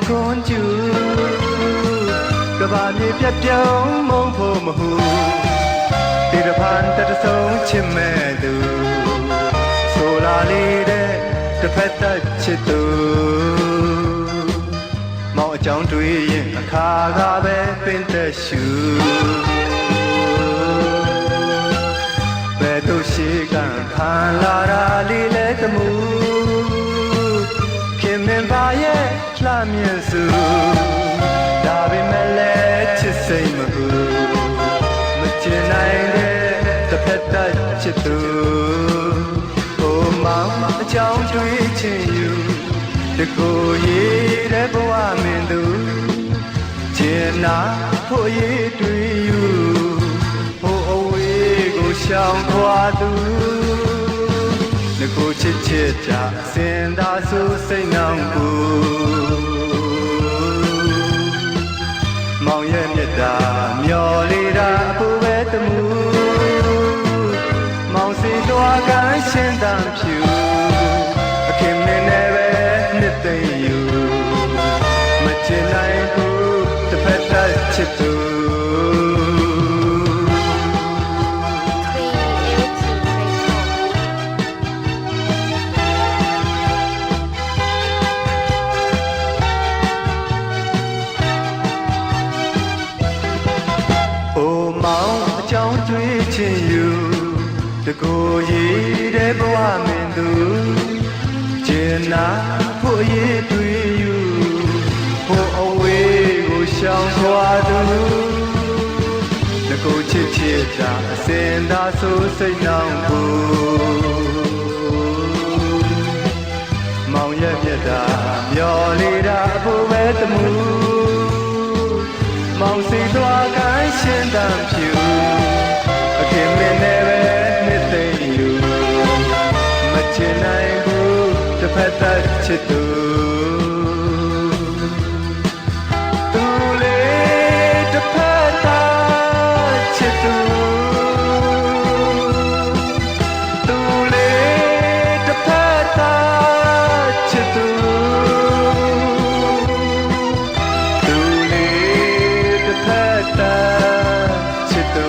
ကွန်ကျူကဘာမြေပြတ်ပြောင်းမုံဖို့မဟုတိရဖန်တတဆုံးချစ်မဲ့သူဆိုလာလေးတဲ့တစ်ဖက်သက်ချစ်သူမောင်အကြောင်းတွေးရင်အခါကပဲပင်သက်ရှူဘယ်သူရှိကခံလာတာလေးလဲတမှုခင်မင်ပါရဲ့လှမြင့်စုဒါပေမဲ့လည်းချစ်စိတ်မကူမချင်နိုင်တဲ့တစ်ဖက်သက်ချစ်သူဟိုမောင်အကြောင်းတွေးချင်ယူတကူရည်တဲ့ဘဝမင်းသူချင်နာဖို့ရည်တွေ့ယူဟိုအဝေးကိုရှောင်ခွာသူငကိုချစ်ချစ်ကြစင်သာဆိုစိတ်နှောင်ကူမောင်ရဲ့မြတ်တာမျော်လေးတာအပူပဲတမှုမောင်စီတော်ကရှင်းတမ်းဖြူအခင်မင်းနဲ့ပဲနှစ်သိမ့်ယူမချင်နိုင်ဘူးတစ်ဖက်သက်ချစ်သူတကိုယ်ရည်တဲ့ဘဝမင်းသူကျင်နာဖို့ရည်တွေ့ယူဟိုအဝေးကိုရှောင်ခွာသူတကိုယ်ချစ်ချစ်ကြအစင်သာဆိုစိတ်နှောင်ဖို့မောင်ရဲ့မြတ်တာမျော်လေးတာအဖို့ပဲတမှုမောင်စီသွားကိုင်းရှင်းတမ်းဖြူအခင်မင်းနဲ့ပဲမချင်နိုင်ဘူးတစ်ဖက်သက်ချစ်သူသူလေးတစ်ဖက်သက်ချစ်သူသူလေးတစ်ဖက်သက်ချစ်သူသူလေးတစ်ဖက်သက်ချစ်သူ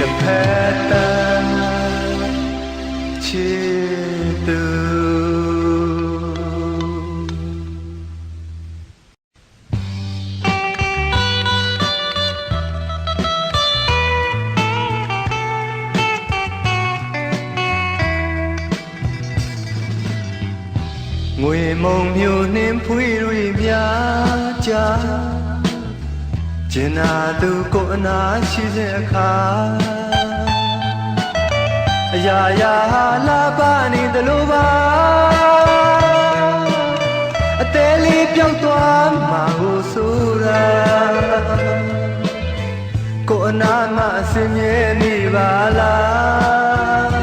တစ်ဖက်သက်ချစ်သူငွေမုံမျိုးနှင်းဖွေးတွေများကြကျင်နာသူကိုအနာရှိတဲ့အခါအရာရာလာပါနေတယ်လို့ပါအသေးလေးပြောက်သွားမှာကိုဆိုတာကိုအနာမအစင်မြဲနေပါလား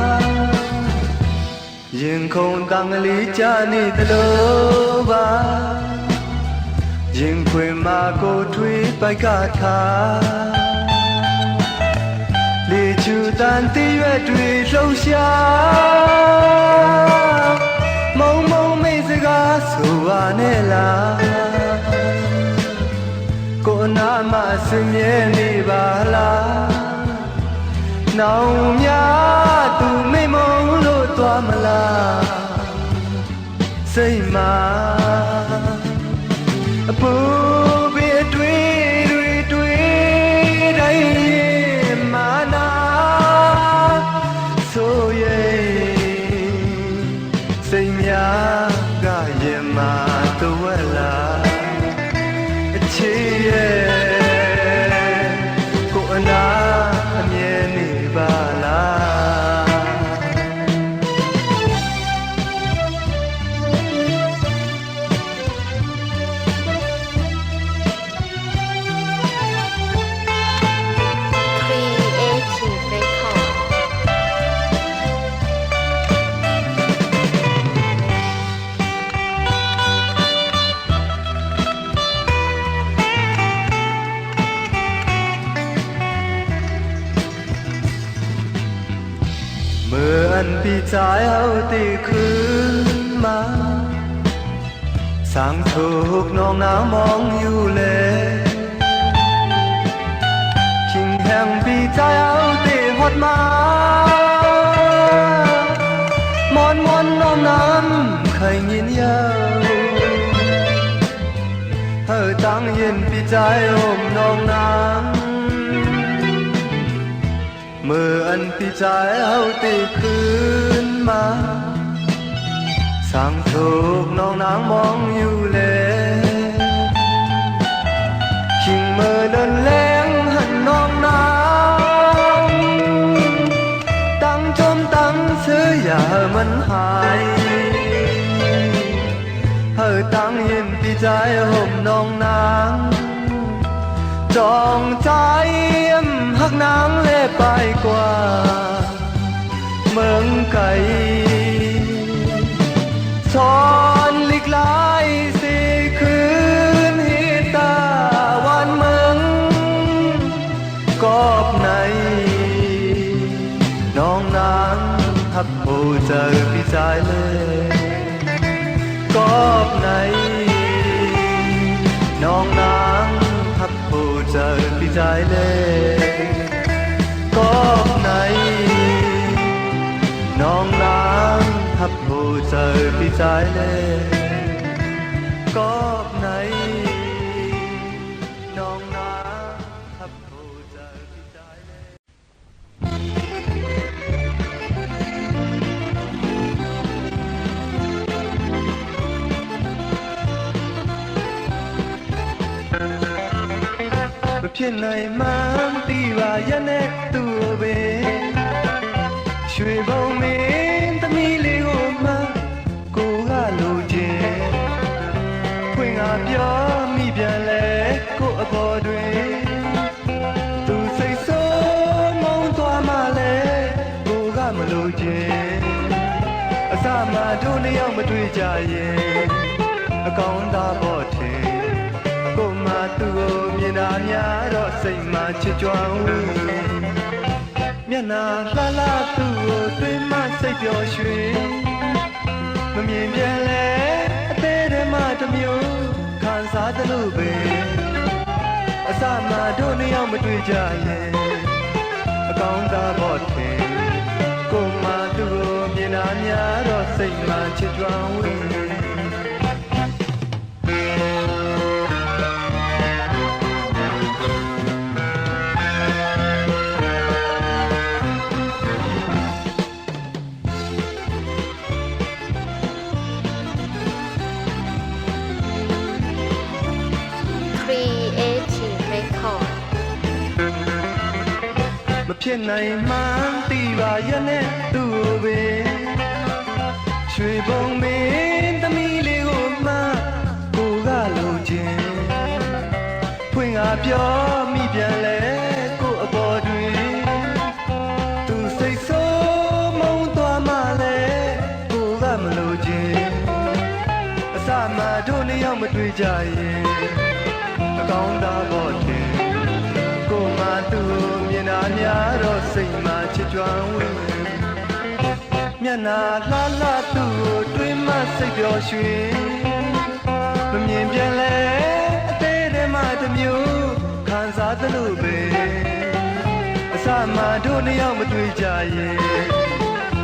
ရင်ခုန်တန်ကလေးကြနေတယ်လို့ပါရင်ခွင်မှာကိုထွေးပိုက်ကထားလေချူတန်တည့်ရွက်တွေလှုပ်ရှားမုံမုံမိတ်စကားဆိုပါနဲ့လားကိုအနာမစင်မြဲနေပါလားနောင်များသူမိမုံလို့သွားမလားစိတ်မှာအပူပဲတွေ့တိုင်းမာနာဆိုရဲ့စိတ်များကရင်မာတော့လာအချေရဲ့ကိုအနာအမြဲနေပါလားเมื่ออันปีใจเอาตีคืน sáng thuộc nong nắng mong yêu lệ kinh hàng bị trái áo tê hót má mòn mòn nong nắng khai nhìn nhau hơi tăng yên bị trái ôm nong nắng mưa ăn bị trái áo tê khuyên má sáng thuộc nong nắng mong yêu lệ chinh mơ đơn lén hận nong nắng tăng chôm tăng sứ giả mân hài hơi tăng yên tí trái hôm nong nắng trong trái em hắc nắng lê bay qua mừng cày son lịch lái xe khuyên hít taวันมึงกอบในน้องนางทับโผเจอพี่ชายเลยกอบในน้องนางทับโผเจอพี่ชายเลยกอบในน้องนางทับโผเจอพี่ชายเลยกอบในน้องนางทับโผเจอพี่ชายเลยမဖြစ်နိုင်မှန်းသိပါရဲ့နဲ့သူ့ပဲရွှေဘုံမင်းသမီးလေးကိုမှကိုကလိုချင်ဖွင့်ငါပြောမိပြန်လဲကိုအပေါ်တွင်သူစိတ်ဆိုးမုန်းသွားမှလဲကိုကမလိုချင်အစမှတို့နှစ်ယောက်မတွေ့ကြရင်အကောင်းသားပေါ်ထင်ကိုမှသူ့ကိုမြင်တာများတော့စိတ်မှချစ်ကြွဝင်မျက်နှာလှလှသူ့ကိုတွေ့မှစိတ်ပျော်ရွှင်မမြင်ပြန်လဲအသေးတည်းမှတစ်မျိုးခံစားသလိုပဲအစမှတို့နှစ်ယောက်မတွေ့ကြရင်အကောင်းသားပေါ်ထင်ကိုမှသူ့ကိုမြင်တာများတော့စိတ်မှချစ်ကြွဝင်မဖြစ်နိုင်မှန်းသိပါရဲ့နဲ့သူ့ကိုပဲရွှေဘုံမင်းသမီးလေးကိုမှကိုကလိုချင်ဖွင့်ငါပြောမိပြန်လဲကိုအပေါ်တွင်သူစိတ်ဆိုးမုန်းသွားမှလဲကိုကမလိုချင်အစမှတို့နှစ်ယောက်မတွေ့ကြရင်အကောင်းသားပေါ်တင်ကိုမှသူ့မြင်တာများတော့စိတ်မှချစ်ကြွဝင်မျက်နှာလှလှသူ့ကိုတွေ့မှစိတ်ပျော်ရွှင်မမြင်ပြန်လဲအသေးတည်းမှတစ်မျိုးခံစားသလိုပဲအစမှတို့နှစ်ယောက်မတွေ့ကြရင်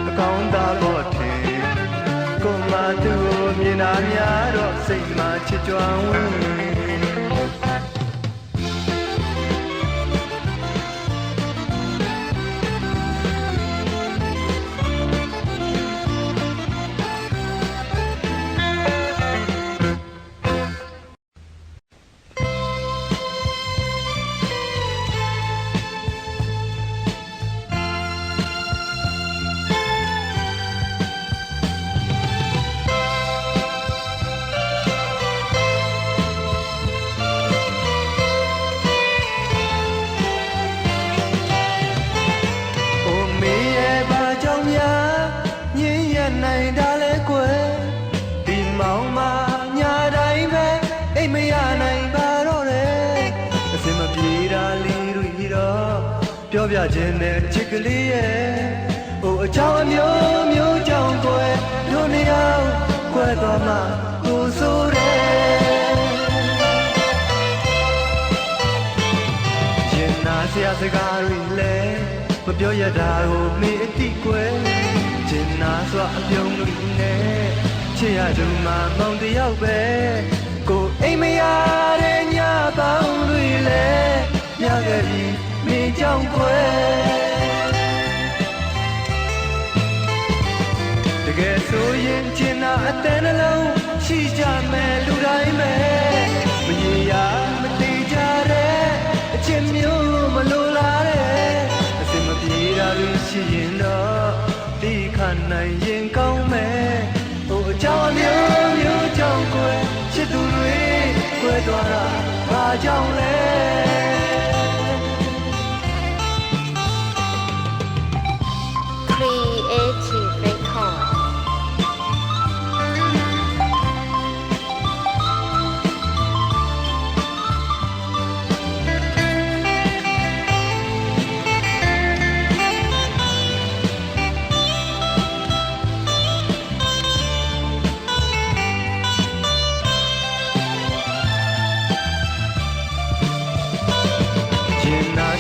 အကောင်းသားပေါ်ထင်ကိုမှသူ့ကိုမြင်တာများတော့စိတ်မှချစ်ကြွဝင်နိုင်တာလဲကွယ်ဒီမောင်မညာတိုင်းပဲအိမ်မရနိုင်ပါတော့တယ်အစင်မပြေတာလေးတွေတော့ပြောပြခြင်းနဲ့ချစ်ကလေးရဲ့ဟိုအချောင်းအမျိုးမျိုးကြောင့်ကွယ်တို့နှစ်ယောက်ကွယ်သွားမှကိုဆိုတဲ့ စကားတွေလဲမပြောရတာကိုမေအတိကွယ်ကျင်နာစွာအပြုံးတွေနဲ့ချစ်ရသူမှမောင်တယောက်ပဲကိုအိမ်မရတဲ့ညပေါင်းတွေလဲညခဲ့ပြီမင်းကြောင့်ကွယ်တကယ်ဆိုရင်ကျင်နာအတန်နှလုံးရှိကြမယ်လူတိုင်းပဲမရေရာမတိကြတဲ့အချစ်မျိုးမလိုလားတဲ့အစင်မပြေတာလို့ရှိရင်တော့ဒီခနိုင်ရင်ကောင်းမယ်ဟိုအကြောင်းမျိုးမျိုးကြောင့်ကွယ်ချစ်သူတွေကွယ်သွားတာဘာကြောင့်လဲCreative Record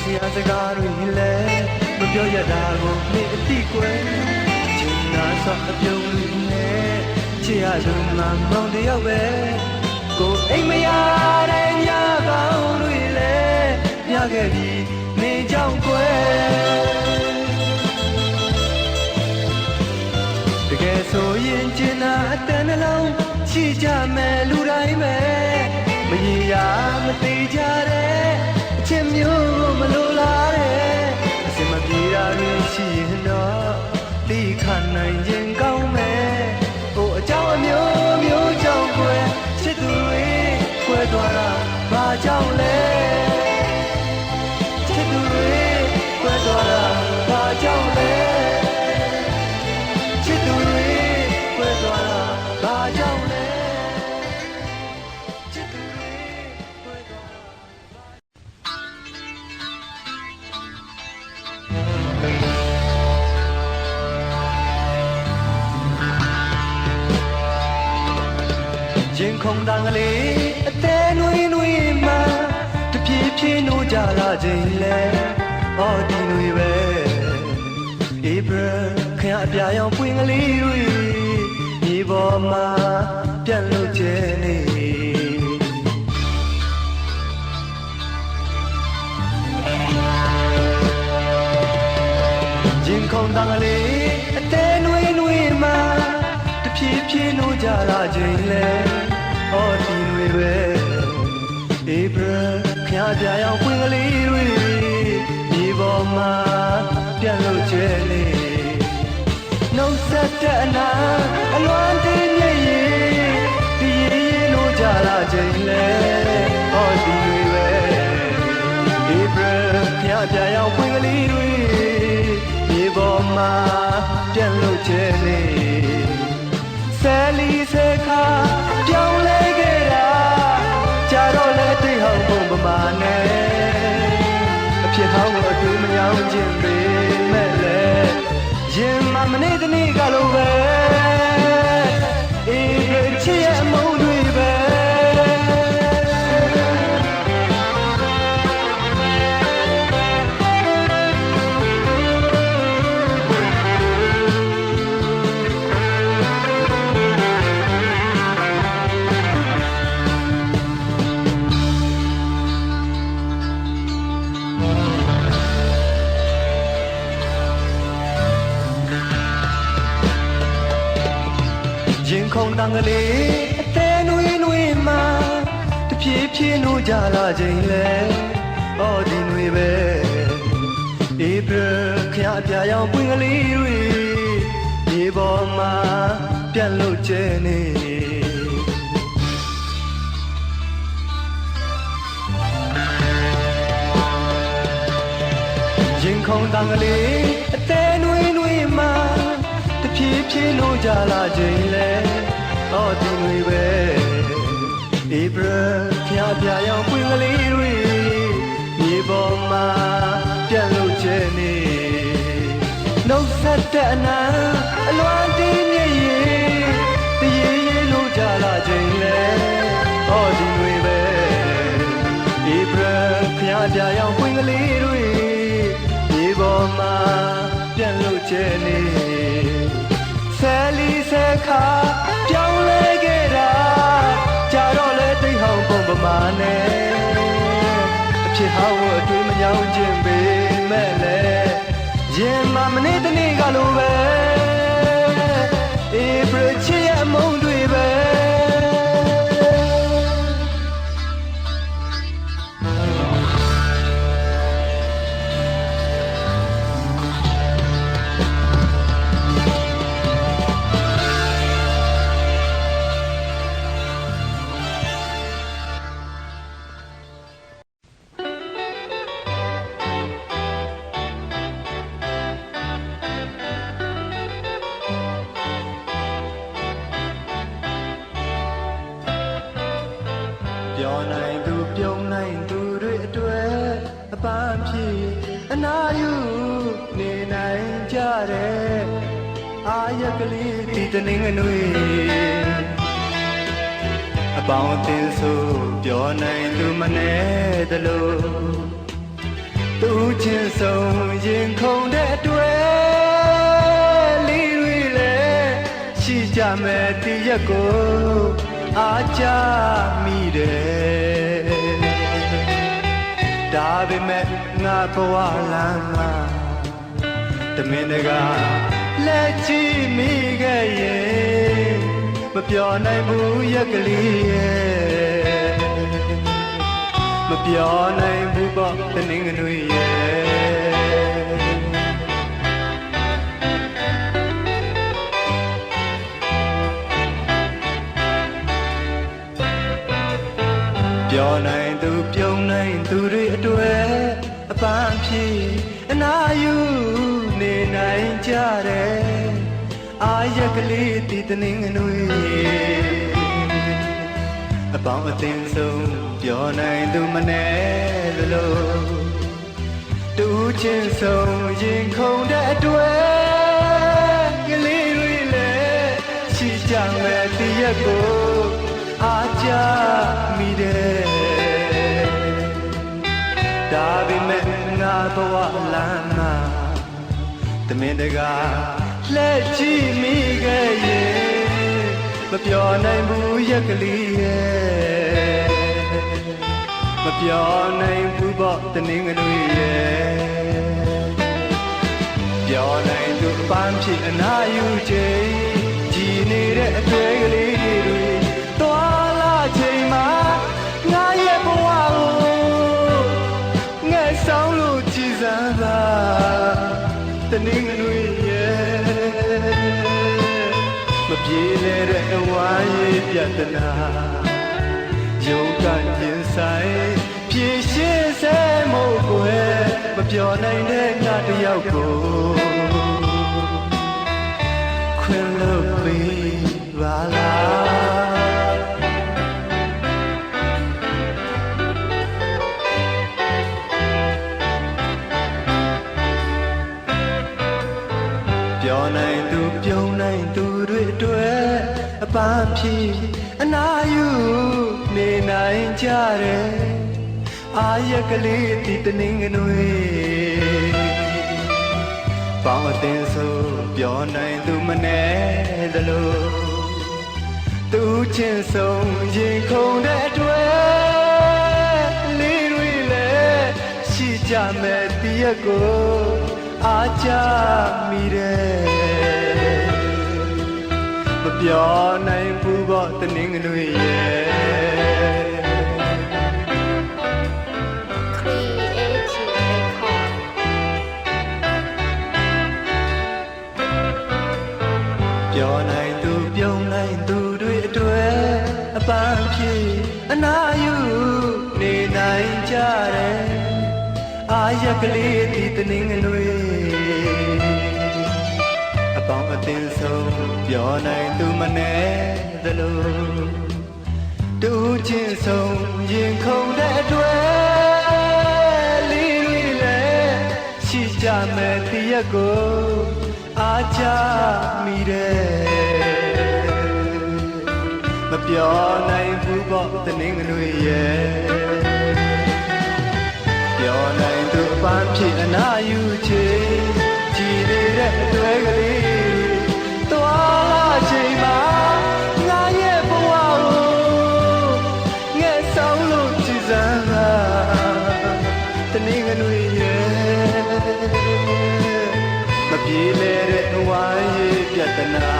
ဆရာစကားတွေလဲမပြောရတာကိုမေအတိကွယ်ကျင်နာစောအပြုံးတွေနဲ့ချစ်ရသူမှမောင်တယောက်ပဲကိုအိမ်မရတဲ့ညပေါင်းတွေလဲညခဲ့ပြီနေကြောင့်ကွယ်တကယ်ဆိုရင်ကျင်နာအတန်နှလုံးရှိကြမယ်လူတိုင်းပဲမရေရာမသေးကြတဲ့အချစ်မျိုးမလိုလားတဲ့အစင်မပြေတာတွေရှိရင်တော့တိခနိုင်ရင်ကောင်းမယ်ဟိုအကြောင်းအမျိုးမျိုးကြောင့်ကွယ်ချစ်သူတွေကွယ်သွားတာဘာကြောင့်လဲချစ်သူတွေကွယ်သွားတာဘာကြောင့်လဲချစ်သူတွေကွယ်သွားတာဘာကြောင့်လဲချစ်သူတွေကွယ်သွားတာရင်ခုန်တန်ကလေးအသေးနွေးနွေးမှတပြေးပြေးနိုးကြလာခြင်းလဲအော်ဒီနွေပဲဧပြီခရအပြာရောင်ပွင့်ကလေးတွေမြေပေါ်မှာပြန့်လို့ကျနေရင်ခုန်တန်ကလေးအသေးနွေးနွေးမှတပြေးပြေးနိုးကြလာခြင်းလဲအော်ဒီနွေပဲဧပြီခရပြာရောင်ပွင့်ကလေးတွေမြေပေါ်မှာပြန့်လို့ကျဲနေနှုတ်ဆက်တဲ့အနာအလွန်တင်းမြည်ရင်ဒီရေလို့ကြလာခြင်းလဲအော်ဒီနွေပဲဧပြီခရပြာရောင်ပွင့်ကလေးတွေမြေပေါ်မှာပြန့်လို့ကျဲနေဆယ်လီဆယ်ခါပြောင်းလဲခဲ့တာကြာတော့လဲတိတ်ဟောင်းပုံပမာနဲ့အဖြစ်ဟောင်းကိုအတူမရောခြင်းပေမဲ့လဲရင်မမနေ့တနေ့ကလိုပဲအေးချစ်ရဲ့အမုန်းတွေပဲရင်ခုန်တန်ကလေးအသေးနွေးနွေးမှတပြေးပြေးနိုးကြလာခြင်းလဲအော်ဒီနွေပဲဧပြီခရအပြာရောင်ပွင့်ကလေးတွေမြေပေါ်မှာပြန့်လို့ကျဲနေရင်ခုန်တန်ကလေးအသေးနွေးနွေးမှတပြေးပြေးနိုးကြလာခြင်းလဲအော်ဒီနွေပဲဧပြီခရပြာရောင်ပွင့်ကလေးတွေမြေပေါ်မှာပြန့်လို့ကျဲနေနှုတ်ဆက်တဲ့အနာအလွန်တင်းမြည်ရင်တရေရေလို့ကြလာခြင်းလဲအော်ဒီနွေပဲဧပြီခရပြာရောင်ပွင့်ကလေးတွေ ကျဲနေဆယ်လီဆယ်ခါပြောင်းလဲခဲ့တာကြာတော့လဲတိတ်ဟောင်းပုံပမာနဲ့အဖြစ်ဟောင်းကိုအတွေ့မညောင်းခြင်းပေမဲ့လဲရင်မမနေ့တနေ့ကလိုပဲအေးပြချစ်ရဲ့အမုန်းတွေပဲပြောနိုင်သူပြုံးနိုင်သူတွေအတွက်အပန်းဖြေအနာယူနေနိုင်ကြတယ်အာရကလေးဒီတနေငနွေအပေါင်းအသင်းဆိုပြောနိုင်သူမနဲ့တလို့သူချင်းဆုံးရင်ခုန်တဲ့အတွက်လီတွေလည်းရှိကြမယ်တည်ရက်ကိုအားကြမိတယ်ဒါပေမဲ့ငါဘဝလမ်းမှာတမင်တကာလက်ကြည့်မိခဲ့ရင်မပြောနိုင်ဘူးရက်ကလေးရဲ့မပြောနိုင်ဘူးပေါ့တနင်္ဂနွေရဲ့ပြောနိုင်သူပြုံးနိုင်သူတွေအတွက်အပန်းဖြေအနာယူနေနိုင်ကြတယ်အာရကလေးဒီတနင်္ဂနွေအပေါင်းအသင်းဆုံးပြောနိုင်သူမနဲ့လို့တူချင်းဆုံးရင်ခုန်တဲ့အတွက်ကလေးတွေလည်းရှိကြမယ်တည့်ရက်ကိုအားကြမိတယ်ဒါပေမဲ့ငါဘဝလမ်းမှာတမင်တကာလက်ကြည့်မိခဲ့ရင်မပြောနိုင်ဘူးရက်ကလေးရဲ့မပြောနိုင်ဘူးပေါ့တနင်္ဂနွေရဲ့ပြောနိုင်သူအပန်းဖြေအနာယူချိန်ကြည်နေတဲ့အတွေ့ကလေးတွေသွားလာချိန်မှာငါရဲ့ဘဝကိုငဲ့ဆောင်လို့ကြည်စမ်းပါတနင်္ဂနွေရဲ့မပြေလဲတဲ့အဝါရဲ့ပြဿနာယုံကရင်ဆိုင်ဖြည့်ရှင်းစဲမို့ကိုယ်မပြောနိုင်တဲ့ငါတယောက်ကိုခွင့်လို့ပေးပါလားပြောနိုင်သူပြုံးနိုင်သူတွေအတွက်အပန်းဖြေအနာယူနေနိုင်ကြတယ်အာရကလေးဒီတနင်္ဂနွေပေါင်းအသင်းဆိုပြောနိုင်သူမနဲ့သလိုသူချင်းဆုံးရင်ခုန်တဲ့အတွက်လေးတွေလည်းရှိကြမယ်တည့်ရက်ကိုအားကြမိတယ်မပြောနိုင်ဘူးပေါ့တနင်္ဂနွေရဲ့ Creative Record ပြောနိုင်သူပြုံးနိုင်သူတွေအတွက်အပန်းဖြေအနာယူနေနိုင်ကြတယ်အာရကလေးဒီတနင်္ဂနွေအပေါင်းအသင်းဆုံးပြောနိုင်သူမနဲ့သလိုတူချင်းဆုံးရင်ခုန်တဲ့အတွက်လေးတွေလည်းရှိကြမယ်တည့်ရက်ကိုအားကြမိတယ်မပြောနိုင်ဘူးပေါ့တနင်္ဂနွေရဲ့ပြောနိုင်သူအပန်းဖြေအနာယူချေကြည်နေတဲ့အတွက် လို့ကြည်စမ်းလာတနင်္ဂနွေရဲ့မပြေလဲတဲ့ဝိုင်းရေးပြဿနာ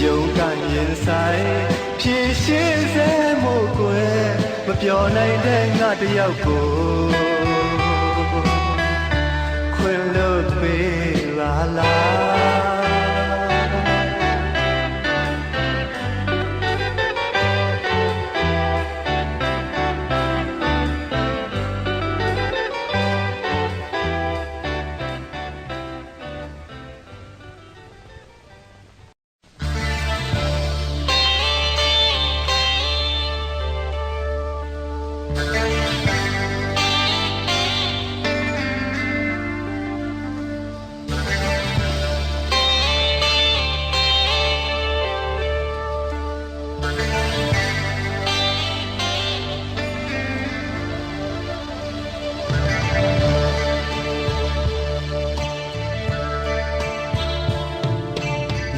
ယုံကရင်ဆိုင်ဖြည့်ရှင်းစေမို့ကွယ်မပြောနိုင်တဲ့ငါတယောက်ကိုခွင်လို့ပေးပါလား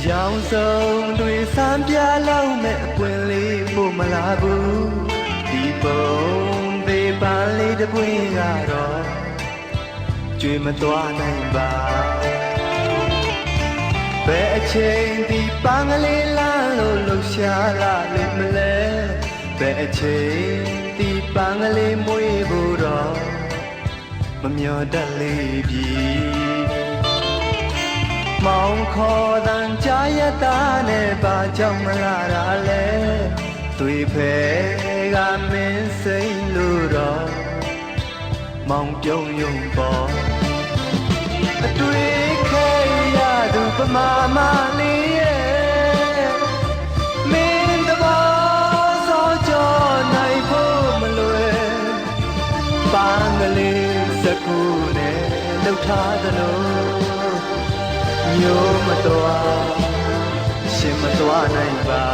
ရောင်စုံတွေစံပြလောက်မဲ့အပွင့်လေးပို့မလာဘူးဒီပုံသေးပန်းလေးတစ်ပွင့်ကတော့ကြွေမသွားနိုင်ပါဘယ်အချိန်ဒီပန်းကလေးလမ်းလို့လှူရှာလာလိမ့်မလဲဘယ်အချိန်ဒီပန်းကလေးမွေးဖို့တော့မမျော်တတ်လေးပြီမောင်ခေါ်တန်ကြာရတာနဲ့ပါကြောင့်မလာတာလဲသွေဖဲကမင်းစိမ့်လို့တော့မောင်ပြုံးယုံပေါ်အတွေ့ခဲရသူပမာမလေးရဲ့မင်းတဘောစောကြောနိုင်ဖို့မလွယ်ပန်းကလေးစကူနဲ့လှုပ်ထားသလိုမျိုးမတော်ရှင်မတော်နိုင်ပါ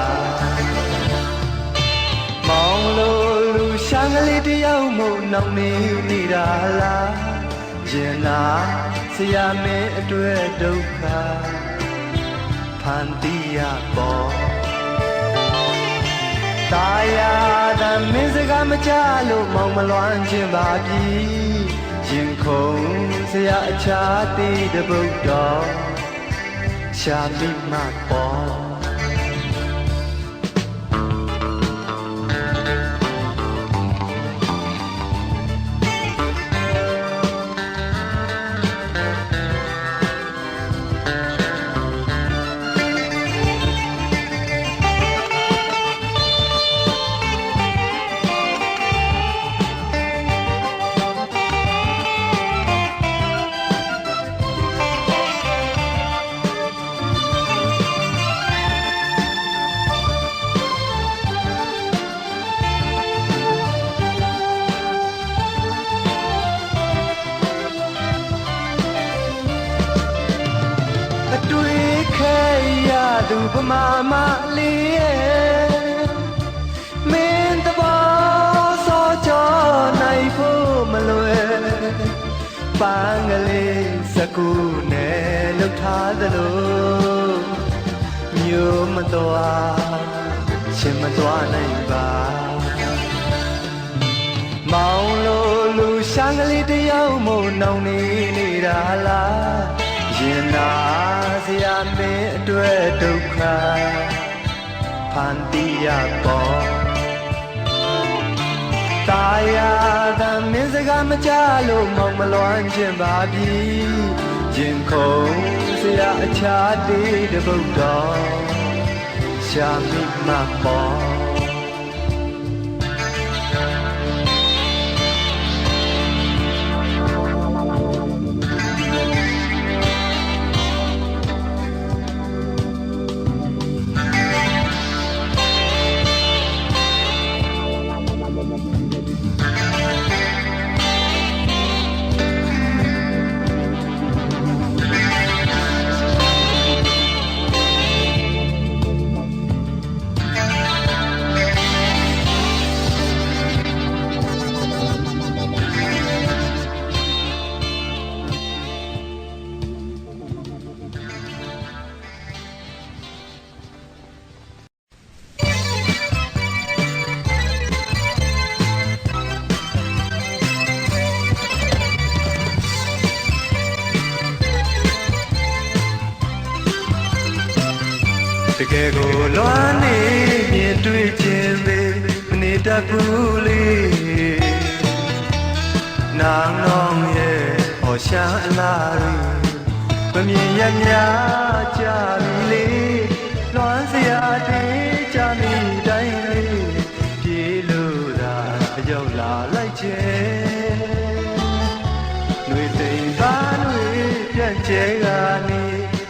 မောင်လို့လူရှာကလေးတယောက်မို့နှောင့်နေနေတာလားရင်နာဆရာမင်းအတွက်ဒုက္ခဖန်တီးရပေါ်တာယာတမင်းစကားမကြလို့မောင်မလွမ်းခြင်းပါပြီရင်ခုန်ဆရာအခြားတည်တဲ့ဘုဒ္ဓရှာမိမပေါ်တွေ့ခဲရသူပမာမလေးရဲ့မင်းတဘောစောကြောနိုင်ဖို့မလွယ်ပန်းကလေးစကူနဲ့လှုပ်ထားသလိုမျိုးမတော်ရှင်မတော်နိုင်ပါမောင်လို့လူရှာကလေးတယောက်မို့နှောင့်နေနေတာလားရင်နာစရာမင်းအတွက်ဒုက္ခဖန်တီးရပေါ်တာယာတမင်းစကားမကြလို့မောင်မလွမ်းခြင်းပါပြီရင်ခုန်စရာအခြားတည်တဲ့ဘုဒ္ဓရှာမိမပေါ် ကဲကိုလွမ်းနေမြင်တွေ့ခြင်းပဲမနေတတ်ဘူးလေနောင်နောင်ရဲ့ဟောရှာအလားတွေမမြင်ရမြကြပြီလေလွမ်းစရာတေးကြမိတိုင်းလေးပြေလို့သာအရောက်လာလိုက်ခြင်းຫນွေသိမ်ပါຫນွေပြန့်ကျဲကနေ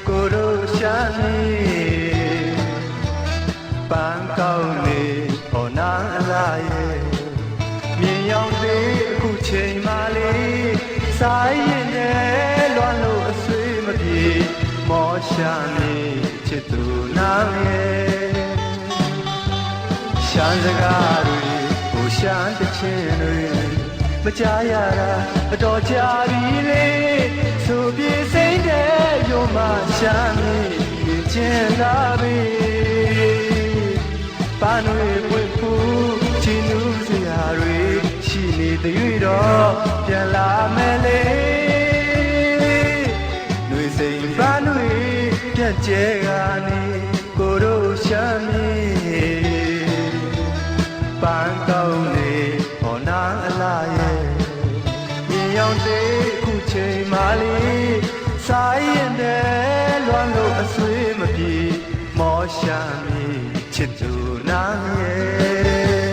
ကိုတို့ရှာနေပန်းကောင်းနေဟောနာအလားရဲ့မြင်ရောက်သေးအခုချိန်မှလေးစားရင်နဲ့လွမ်းလို့အဆွေးမပြေမောရှာနေချစ်သူနာရဲ့ရှမ်းစကားတွေဟိုရှမ်းတခြင်းတွေမကြားရတာအတော်ကြာပြီလေဆိုပြေစိမ့်တဲ့ရုံမှရှမ်းနေကျင်လာပြီပန်းတွေပွင့်ဖူးချီနူးစရာတွေရှိနေတဲ့၍တော့ပြန်လာမယ်လေຫນွေစိမ်ပန်းတွေပြတ်ကျဲကနေကိုတို့ရှမ်းမြေပန်းကောင်းနေဟောနာအလားရဲ့မြင်ရောက်သေးခုချိန်မှလေးစားရင်တဲ့လွမ်းလို့အဆွေးမပြေမောရှမ်းမြေချစ်သူနာရဲ့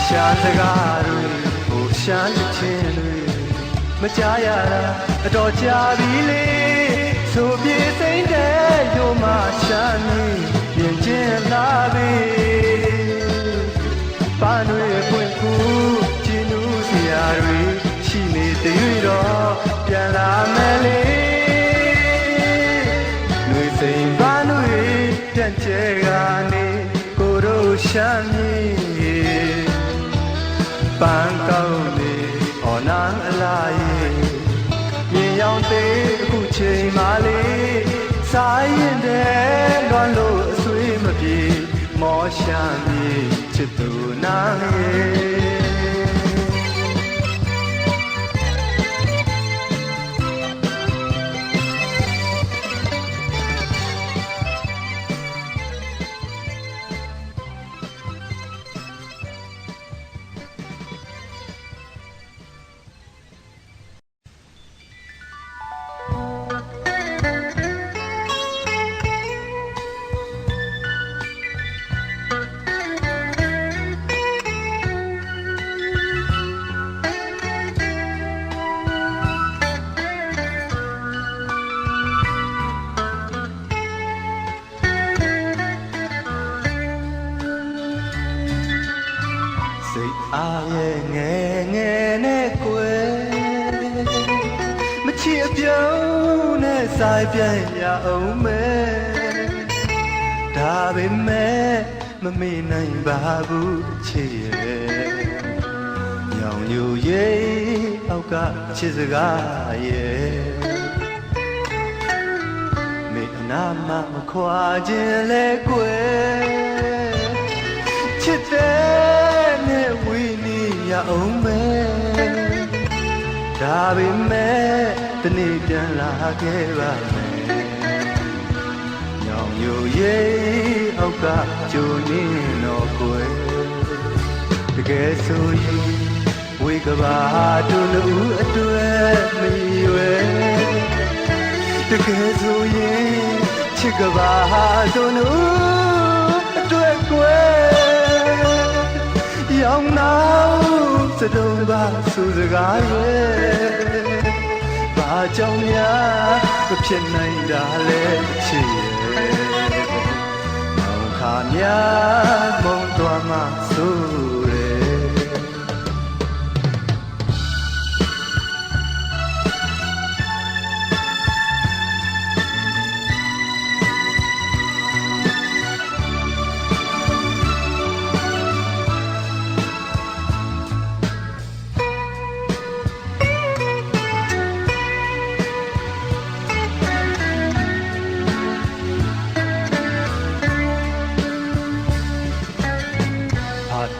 ရှားစကားတွေဟိုရှမ်းတခြင်းတွေမကြားရတာအတော်ကြာပြီလေဆိုပြေစိမ့်တဲ့ရုံမှရှမ်းနေပြင်ကျင်လာပြီပန်းတွေပွင့်ဖူးချီနူးစရာတွေရှိနေတဲ့၍တော့ပြန်လာမယ်လေຫນွေစိမ်ပန်းတွေပြန့်ကျဲကနေကိုတို့ရှမ်းမြေပန်းကောင်းနေဟောနာအလားရဲ့မြင်ရောက်သေးအခုချိန်မှလေးစားရင်တဲ့လွမ်းလို့အဆွေးမပြေမောရှာမြေချစ်သူနာရဲ့စိတ်အားရဲ့ငယ်ငယ်နဲ့ကွယ်မချစ်အပြုံးနဲ့ဆိုင်ပြန်ရအောင်မယ်ဒါပေမဲ့မမေ့နိုင်ပါဘူးချစ်ရဲ့ညောင်ညူရဲ့အောက်ကချစ်စကားရဲ့မေအနာမမခွာခြင်းလဲကွယ်ချစ်တဲ့နဲ့ဝီနီရအောင်မယ်ဒါပေမဲ့တနေ့ပြန်လာခဲ့ပါမယ်ညောင်ညိုရဲ့အောက်ကကြိုနေတော့ကွယ်တကယ်ဆိုရင်ဝေကဘာတို့လူအတွက်မရွယ်တကယ်ဆိုရင်ချစ်ကဘာတို့လူအတွက်ကွယ်ရောင်နာစတုံးပါသူစကားရဲ့ဘာကြောင့်များမဖြစ်နိုင်တာလဲချစ်ရဲ့ များမုံသွားမှဆိုရဲ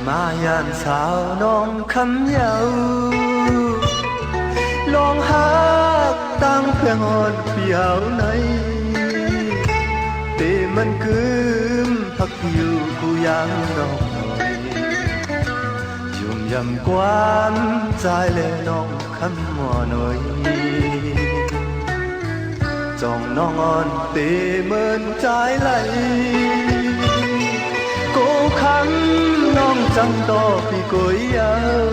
มายันสาวน้องคำยาวลองหักตั้งเพื่องอ่อนเปียวในแต่มันคืมพักอยู่กูยังน้องหน่อยยุ่มยำความใจและน้องคำมัวหน่อยจ้องน้องอ่อนแต่เหมือนใจไหลcố khăn non trăng to vì cối áo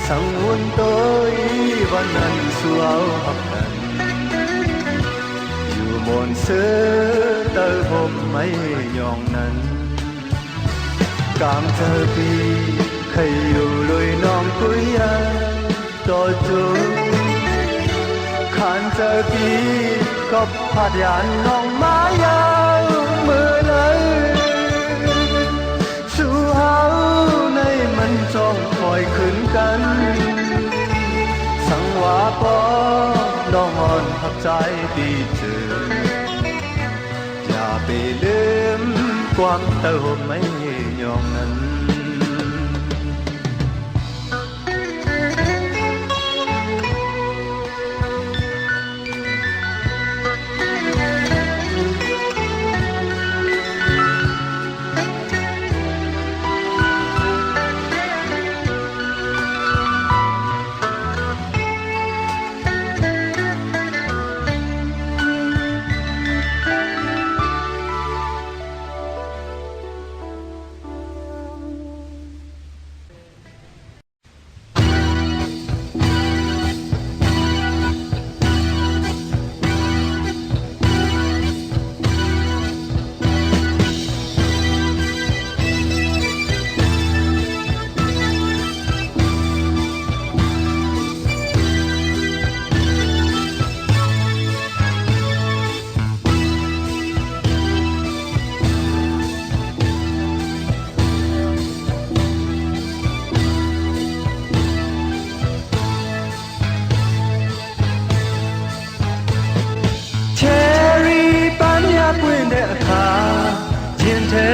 sang muôn tôi vẫn ăn su áo học hành dù buồn sơ tơ hôm mấy nhọn nắn cảm thơ vì khầy yêu lối non cối áo to chú khăn thơ vì cọp hạt yàn non má áo mưa lờiในมันจ้องคอยขึ้นกันสังวาปอน้องอ่อนหักใจดีเจออย่าไปลืมความเติมไม่ยอมนั้น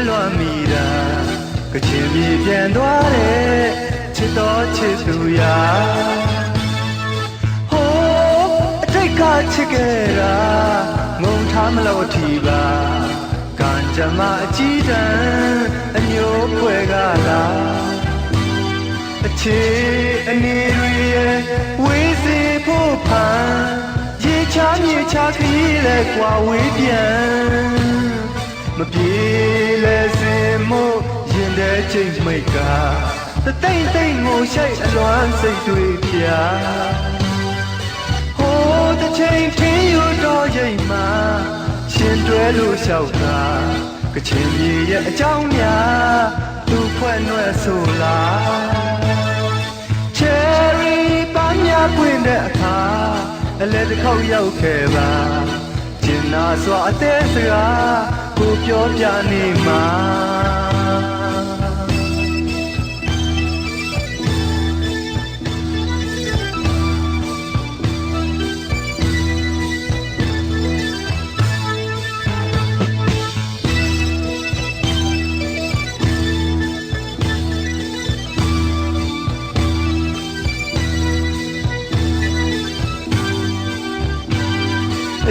လွမ်းမိတာကချင်ပြည်ပြန်သွားတဲ့ချစ်တော်ချစ်သူရာဟိုးအထိတ်ကချစ်ခဲ့တာငုံထားမလို့ထီပါကံကြမ္မာအကြီးတန်းအညိုးပွဲကလာအခြေအနေတွေရဲ့ဝေးစေဖို့ဖန်ရေချာမြေချာခရီးလဲကွာဝေးပြန်မပြေလဲစင်မို့ရင်တဲ့ချိန်မိတ်ကတသိမ့်သိမ့်ငိုရှိုက်အလွမ်းစိတ်တွေပြဟိုးတစ်ချိန်ထင်းယူတော့ရိတ်မှာရှင်တွဲလို့လျှောက်တာကချင်ပြည်ရဲ့အကြောင်းများသူဖွဲ့နှွဲဆိုလား Cherry ပန်းများပွင့်တဲ့အခါအလဲတစ်ခေါက်ရောက်ခဲ့ပါကျင်နာစွာအသေးစကားကိုပြောပြနေမှာ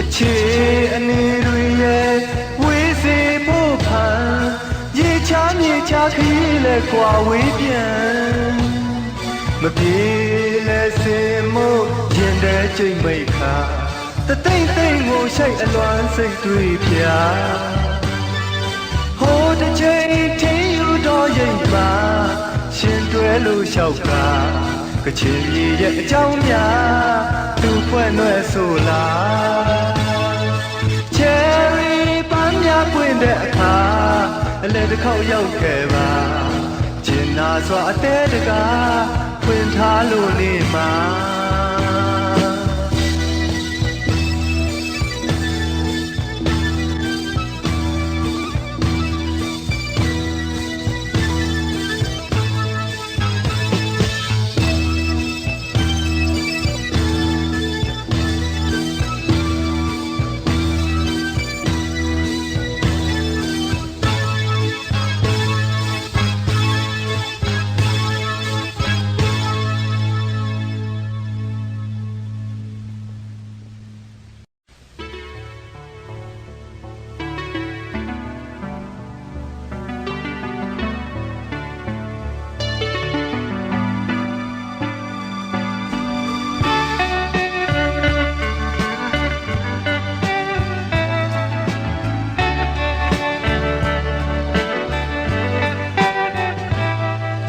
အခြေအနေတွေရဲ့ဝေးစေဖို့ဖန်ရေချာမြေချာခီးလဲကွာဝေးပြန်မပြေလဲစင်မို့ရင်တဲ့ချိန်မိတ်ခါတသိမ့်သိမ့်ကိုရှိုက်အလွမ်းစိတ်တွေပြဟိုးတစ်ချိန်ထင်းယူတော့ရိတ်ပါရှင်တွဲလို့လျှောက်ကကချင်ပြည်ရဲ့အကြောင်းများသူဖွဲ့နှွဲဆိုလား Cherry ပန်းများ ပွင့်တဲ့အခါအလဲတစ်ခေါက်ရောက်ခဲ့ပါကျင်နာစွာအသေးတကားဖွင့်ထားလို့နေမှာ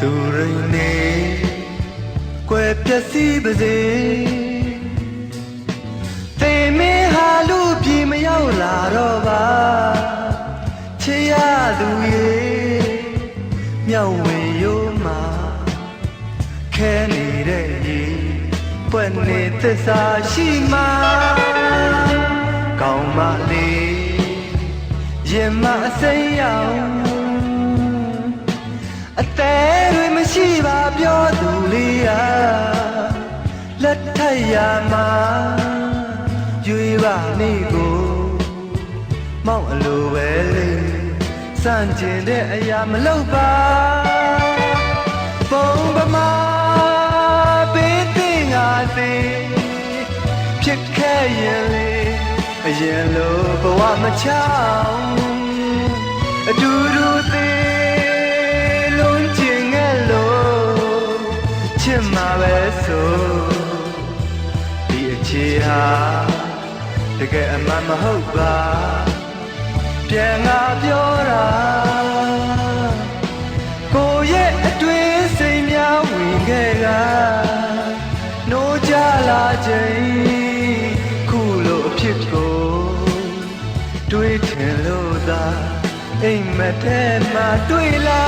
သူရိန်နေကွယ်ပျက်စီးပါစေသေမင်းဟာလူပြေမရောက်လာတော့ပါချစ်ရသူရေမြောက်ဝင်ရိုးမှာခဲနေတဲ့ရေပွက်နေသစ္စာရှိမှာကောင်းမလေးရင်မအစိမ်းရောင်အသေးတွေမရှိပါပြောသူလေးရာလက်ထက်ရမှာရွေးပါနေကိုမောက်အလိုပဲလေစန့်ကျင်တဲ့အရာမလုပ်ပါပုံပမာပေးတဲ့ငါသေးဖြစ်ခဲ့ရင်လေအရင်လိုဘဝမချောင်းအတူတူသေးချစ်မှာပဲဆိုဒီအခြေဟာတကယ်အမှန်မဟုတ်ပါပြန်ငါပြောတာကိုရဲ့အတွင်းစိတ်များဝင်ခဲ့ကနိုးကြလာချိန်ခုလိုအဖြစ်ကိုတွေးထင်လို့သာအိမ်မက်ထဲမှာတွေ့လာ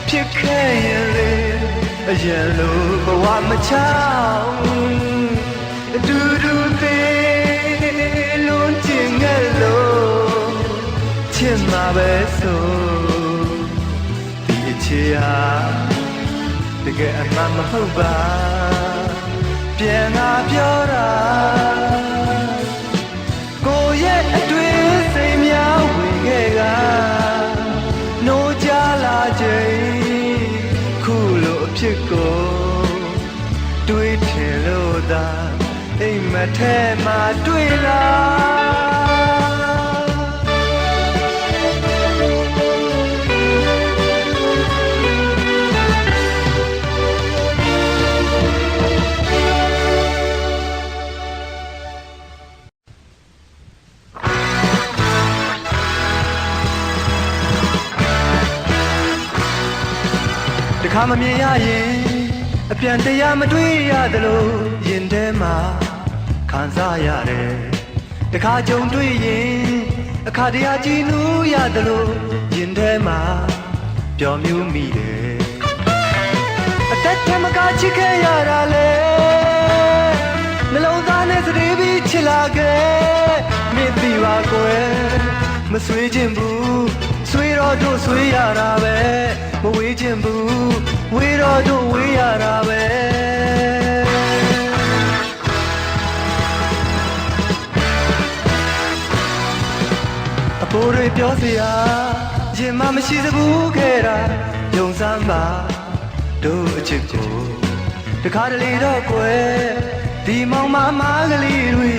ဖြစ်ခဲ့ရင်လေအရင်လိုဘဝမချောင်းအတူတူသေးလုံးကျင်ငယ်လို့ချစ်မှာပဲဆိုဒီအခြေဟာတကယ်အမှန်မဟုတ်ပါပြန်ငါပြောတာကိုရဲ့အတွင်းစိတ်များဝင်ခဲ့ကနိုးကြလာချိန်ခုလိုအဖြစ်ကိုတွေးထင်လို့သာအိမ်မက်ထဲမှာတွေ့လာတခါမမြင်ရရင်အပြန်တရားမတွေ့ရသလိုရင်ထဲမှာခံစားရတယ်တခါကြုံတွေ့ရင်အခါတရားကြည်နူးရသလိုရင်ထဲမှာပျော်မြူးမိတယ်အသက်ထမကချစ်ခဲ့ရတာလေနှလုံးသားနဲ့စတေးပြီးချစ်လာခဲ့မြင်ပြီပါကွယ်မဆွေးခြင်းဘူးဆွေးတော့တို့ဆွေးရတာပဲမဝေးခြင်းဘူးဝေးတော့တို့ဝေးရတာပဲအဖိုးတွေပြောစရာရင်မမရှိစဘူးခဲ့တာယုံစမ်းပါတို့အချစ်ကိုတခါတလေတော့ကွယ်ဒီမောင်မအမားကလေးတွေ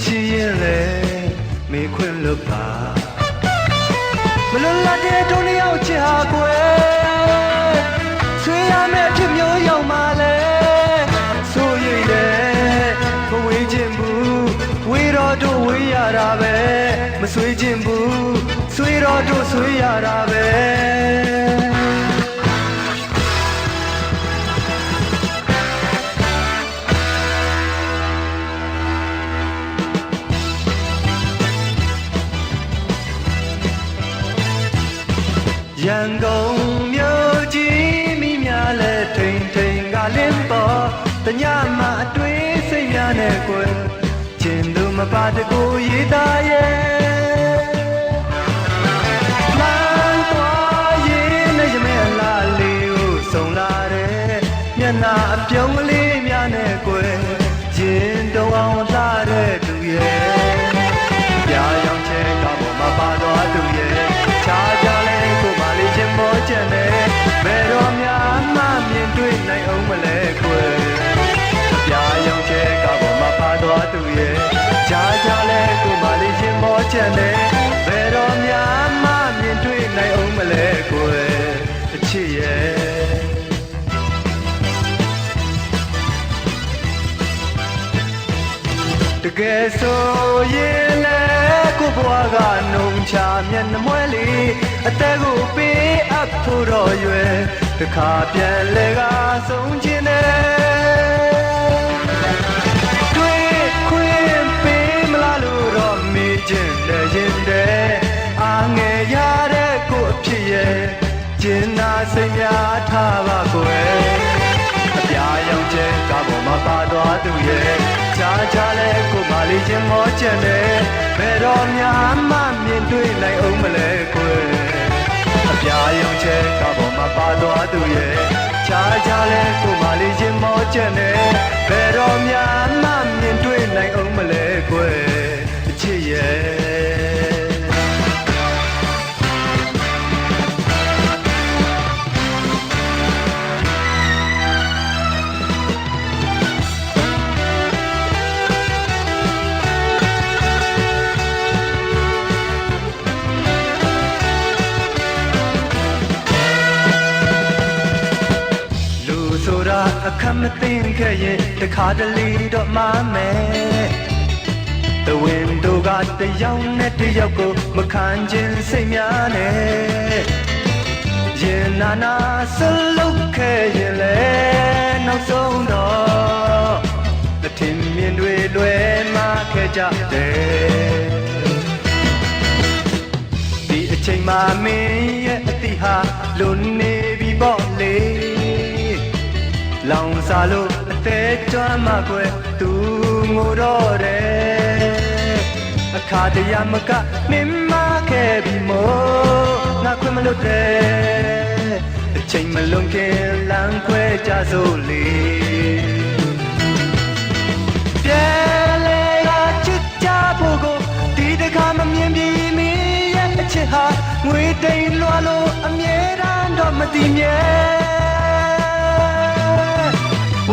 ရှိရင်လေမေခွင့်လွတ်ပါ မလွတ်လပ်တဲ့ဒုနီယောက်ချစ်ဟာကွယ်ဆွေးရမယ့်ဖြစ်မျိုးရောက်မှလဲဆိုရင်လေမဝေးခြင်းဘူးဝေးတော့တို့ဝေးရတာပဲမဆွေးခြင်းဘူးဆွေးတော့တို့ဆွေးရတာပဲရန်ကုန်မြို့ကြီးမိများလဲထိန်ထိန်ကလင်းပေါ်တညမှအတွေ့စိတ်များနဲ့ကွယ်ကျင်သူမပါတကူရေးသားရဲ့လမ်းသွားရင်နဲ့ရမဲလာလေးကိုစုံလာတဲ့မျက်နှာအပြုံးကလေးများနဲ့ကွယ်ရင်တုံအောင်လှတဲ့သူရဲ့ပြာရောင်ချဲကပေါ်မှာပါသွားသူရဲ့ခြားကြလဲကိုမလေးချင်းမောကျန်နေဘယ်တော့များမှမြင်တွေ့နိုင်အောင်မလဲကွယ်ပြာရောင်ချဲကပေါ်မှာပါသွားသူရဲ့ခြားကြလဲကိုမလေးချင်းမောကျန်နေဘယ်တော့များမှမြင်တွေ့နိုင်အောင်မလဲကွယ်အချစ်ရဲ့တကယ်ဆိုရင်လည်းကိုဘွားကနှုံချမျက်နှာမွဲလေးအသက်ကိုပေးအပ်ဖို့တော့ရွယ်တခါပြန်လဲကဆုံးခြင်းနဲ့တွေ့ခွင့်ပေးမလားလို့တော့မေးခြင်းနဲ့ရင်တဲ့အာငယ်ရတဲ့ကိုအဖြစ်ရဲ့ကျင်နာစိတ်များထားပါကွယ်အပြာရောင်ကျဲကပေါ်မှာပါသွားသူရဲ့ခြားခြားလဲကိုမလေးချင်းမောကျန်တယ်ဘယ်တော့များမှမြင်တွေ့နိုင်အောင်မလဲကွယ်အပြာရောင်ကျဲကပေါ်မှာပါသွားသူရဲ့ခြားခြားလဲကိုမလေးချင်းမောကျန်တယ်ဘယ်တော့များမှမြင်တွေ့နိုင်အောင်မလဲကွယ်အချစ်ရဲ့အခမ်းမသိခဲ့ရင်တခါတလေတော့မမယ်တဝင်းတို့ကတယောက်နဲ့တယောက်ကိုမခံခြင်းစိတ်များနဲ့ရင်နာနာဆလုတ်ခဲ့ရင်လေနောက်ဆုံးတော့အထင်မြင်တွေလွယ်မှခဲ့ကြတယ်ဒီအချိန်မှမင်းရဲ့အတိဟာလွန်နေပြီပေါ့လေလောင်စားလို့အသေးကျွမ်းမှကွယ်သူငိုတော့တယ်အခါတရမကမင်းမခဲ့ပြီမို့ငါခွင့်မလို့တဲ့အချိန်မလွန်ခင်လမ်းခွဲကြစို့လေပြဲလေကချစ်ကြဖို့ကိုဒီတခါမမြင်ပြီမင်းရဲ့အချစ်ဟာငွေတိမ်လွှာလို့အမြဲတမ်းတော့မတည်မြဲ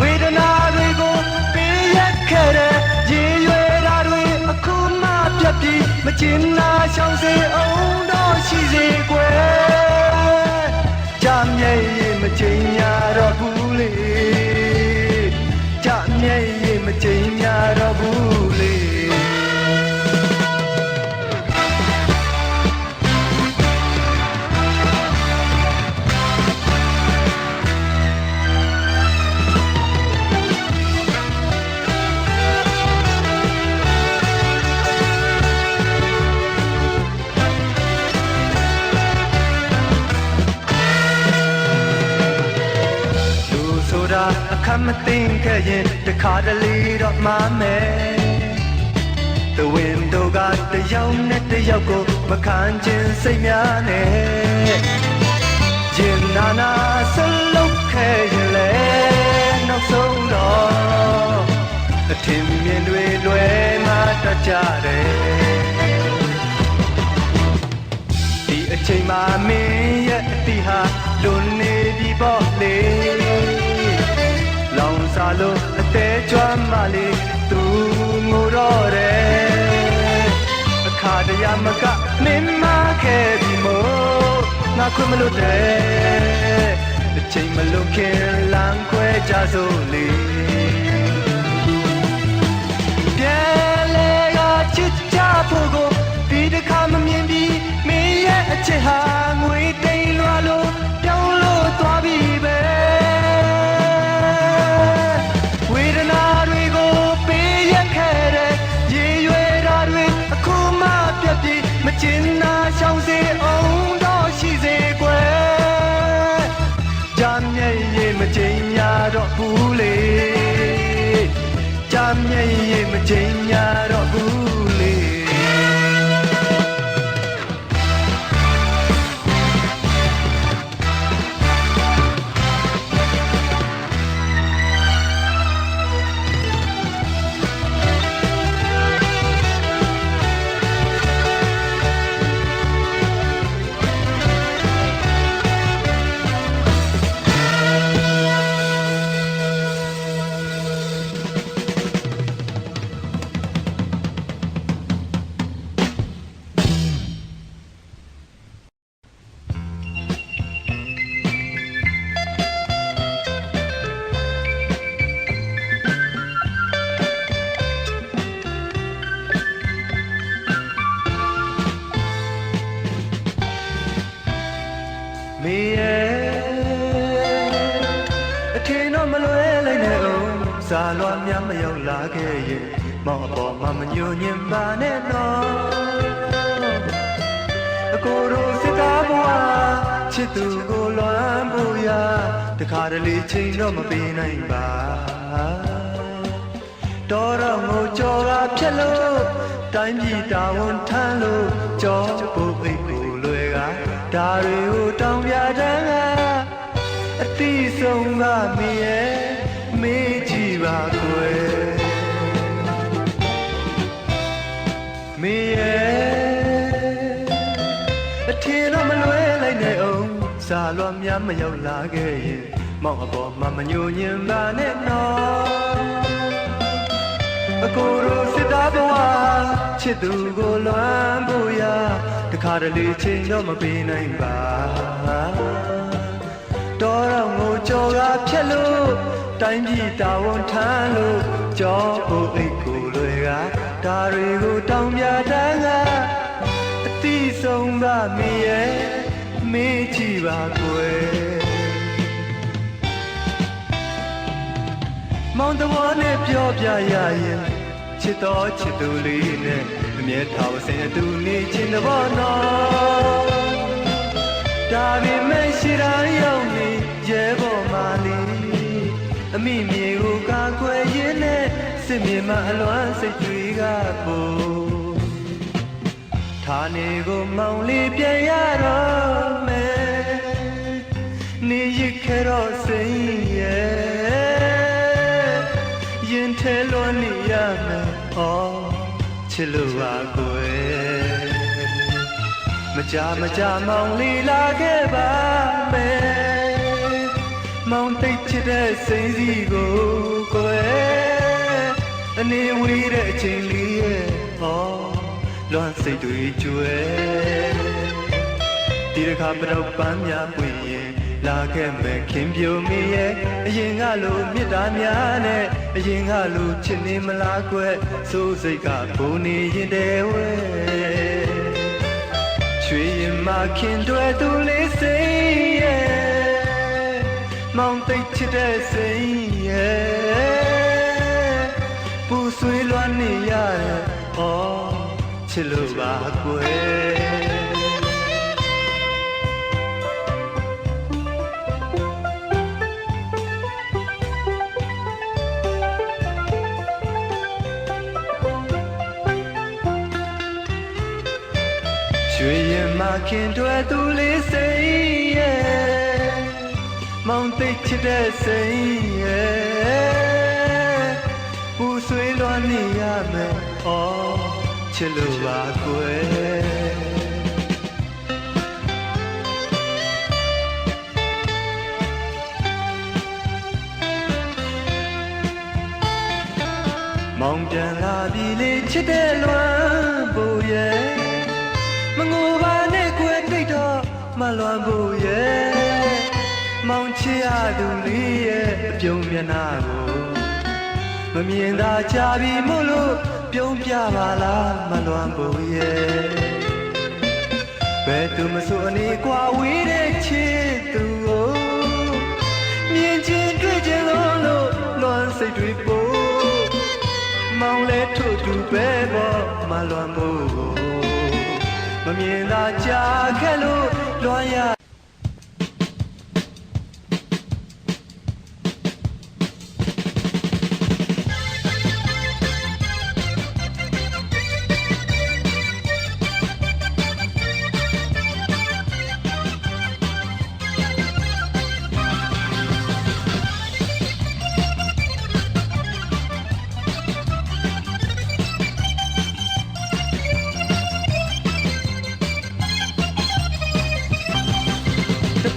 ဝေဒနာတွေကိုပေးရခဲ့တဲ့ရေရွယ်တာတွေအခုမှပြတ်ပြီးမကျင်နာရှောင်စေအောင်တော့ရှိစေကွယ်ကြမြေရင်မကျင်ညာတော့ဘူးလေကြမြေရင်မကျင်ညာတော့ဘူးလေအခမ်းမသိခဲ့ရင်တခါတလေတော့မမယ်တဝင်းတို့ကတယောက်နဲ့တယောက်ကိုမခံခြင်းစိတ်များနဲ့ကျင်နာနာဆလုတ်ခဲ့ရင်လေနောက်ဆုံးတော့အထင်မြင်တွေလွယ်မှတတ်ကြတယ်ဒီအချိန်မှမင်းရဲ့အတိဟာလွန်နေပြီပေါ့လေလောင်စားလို့အသေးကျွမ်းမှလေသူငိုတော့တယ်အခါ တရားမကမင်းမခဲ့ပြီမို့ငါခွင့်မလို့တဲ့အချိန်မလွန်ခင်လမ်းခွဲကြစို့လေပြန်လေကချစ်ချဖို့ကိုဒီတစ်ခါမမြင်ပြီးမင်းရဲ့အချစ်ဟာငွေတိမ်လွှာလို့ပြောင်းလို့သွားပြီပဲဝေဒနာတွေကိုပေးရခဲ့တဲ့ရေရွယ်တာတွေအခုမှပြတ်ပြီးမကျင်နာရှောင်စေအောင်တော့ရှိစေကွယ်ကြမ်းမြဲရေမကျင်ညာတော့ဘူးလေကြမ်းမြဲရေမကျင်ညာတော့ဘူးလေမေရဲ့အထင်တော့မလွဲလိုက်နဲ့အောင်စာလွှာများမရောက်လာခဲ့ရဲ့မောင်အပေါ်မှာမညွညင်ပါနဲ့တော့အကိုတို့စစ်ကားဘွားချစ်သူကိုလွမ်းဖို့ရတခါတလေချိန်တော့မပေးနိုင်ပါတော်တော့ငိုကြော်ကဖြက်လို့တိုင်းပြည်တာဝန်ထမ်းလို့ကြောဖို့အိတ်ကိုလွယ်ကဒါတွေကိုတောင်းပြတဲ့ကအတိဆုံးကမင်းရဲ့မေးကြည့်ပါကွယ်မင်းရဲ့အထင်တော့မလွဲလိုက်နဲ့အောင်စာလွှာများမရောက်လာခဲ့ရင်မောင်အပေါ်မှာမညိုညင်ပါနဲ့နော်အကိုတို့စစ်သားဘဝချစ်သူကိုလွမ်းဖို့ရတခါတလေချိန်တော့မပေးနိုင်ပါတော်တော့ငိုကြော်ကဖြက်လို့တိုင်းပြည်တာဝန်ထမ်းလို့ကြောဖို့အိတ်ကိုလွယ်ကဒါတွေကိုတောင်းပြတန်းကအတိဆုံးကမင်းရဲ့မေးကြည့်ပါကွယ်မောင်တော်နဲ့ပြောပြရရင်ချစ်တော်ချစ်သူလေးနဲ့အမြဲထားဝဆင်တူနေခြင်းတော်နော်ဒါပေမဲ့ရှိတာရောက်နေရဲပေါ်မှာလေအမိမြေကိုကာကွယ်ရင်းနဲ့စစ်မြေမှာအလွမ်းစိတ်တွေကပို့ဌာနေကိုမောင်လေးပြန်ရတော့မယ်နေရခဲ့တော့စိတ်ရဲ့ရင်ထဲလွန်နေရမယ်ဟောချစ်လို့ပါကွယ်မကြမောင်လေးလာခဲ့ပါမယ်မောင်တိတ်ချစ်တဲ့စိတ်စီကိုကွယ်အနေဝေးတဲ့အချိန်လေးရဲ့ဟောလွမ်းစိတ်တွေကျွဲဒီတစ်ခါပတော့ပန်းများပွင့်ရင်လာခဲ့မယ်ခင်ပြိုမီရဲ့အရင်ကလိုမြတ်တာများနဲ့အရင်ကလိုချစ်နေမလားကွယ်စိုးစိတ်ကဘုံနေရင်တဲ့ဝဲချွေရင်မခင်တွေသူလေးစိတ်ရဲ့မောင်သိချစ်တဲ့စိတ်ရဲ့ပူဆွေးလွှမ်းနေရတယ်ဟောချစ်လို့ပါကွယ်ရွှေရင်မခင်တွေသူလေးစိတ်ရဲ့မောင်သိချစ်တဲ့စိတ်ရဲ့ပူဆွေးလွှမ်းနေရမယ်ဩချစ်လို့ပါကွယ်မောင်ပြန်လာပြီလေချစ်တဲ့လွမ်းဖို့ရဲ့ မလွန်ဖို့ရဲ့မောင်ချစ်ရသူလေးရဲ့အပြုံးမျက်နှာကိုမမြင်သာကြပြီမို့လို့ပြုံးပြပါလားမလွန်ဖို့ရဲ့ဘယ်သူမဆိုအနေကွာဝေးတဲ့ချစ်သူကိုမြင်ချင်းတွေ့ချင်းလို့လွန်စိတ်တွေပို့မောင်လဲထို့သူပဲပေါ့မလွန်ဖို့မမြင်သာကြခဲ့လို့လွန်ရ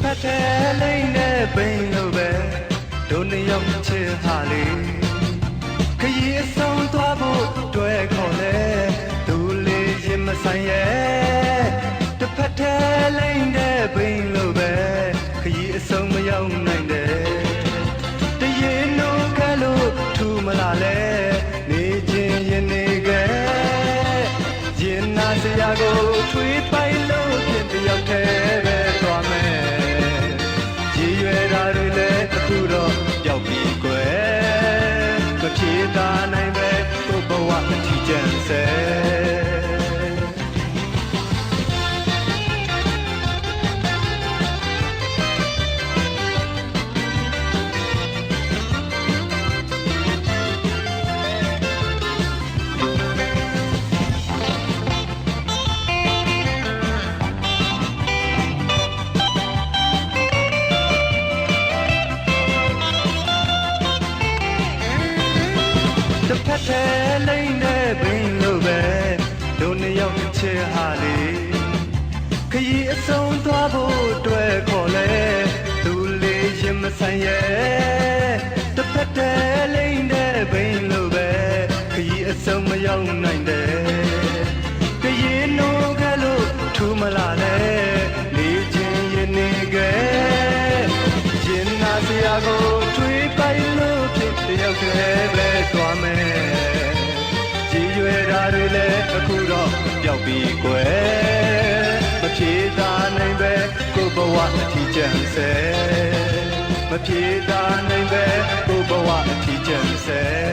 ဖက်ထဲလိမ့်နဲ့ပိန်လို့ပဲဒုနှစ်ယောက်ချစ်ဟာလေခရီးအဆုံးသွားဖို့တွဲခေါ်လဲသူလေးရင်မဆိုင်ရဲ့တစ်ဖက်ထဲလိမ့်နဲ့ပိန်လို့ပဲခရီးအဆုံးမရောက်နိုင်တယ်တရေနိုးကလို့ထူမလာလဲနေချင်းရင်နေခဲ့ရင်နာစရာကိုထွေးပိုင်လို့ဖြစ်တယောက်တည်းပဲသွားမယ်အခုတော့ပြောက်ပြီကွယ်မဖြေတာနိုင်ပဲကိုဘဝအထီးကျန်ဆဲတစ်ဖက်ထဲလိမ့်နဲ့ပင်လို့ပဲဒုနှစ်ယောက်ချစ်ဟာလေခရီးအဆုံးသွားဖို့တွဲခေါ်လဲသူလေးရင်မဆိုင်ရဲ့တစ်ဖက်ထဲလိမ့်နဲ့ပင်လို့ပဲခရီးအဆုံးမရောက်နိုင်တယ်တရေနိုးကလို့ထူမလာလဲနေချင်းရင်နေခဲ့ရင်နာစရာကိုထွေးပိုင်လို့ဖြစ်တယောက်တည်းပဲသွားမယ်ကြည်ရွယ်တာတွေလည်းအခုတော့ပျောက်ပြီကွယ်မဖြေတာနိုင်ပဲကိုဘဝအထီးကျန်ဆဲမဖြေတာနိုင်ပဲကိုဘဝအထီးကျန်ဆဲ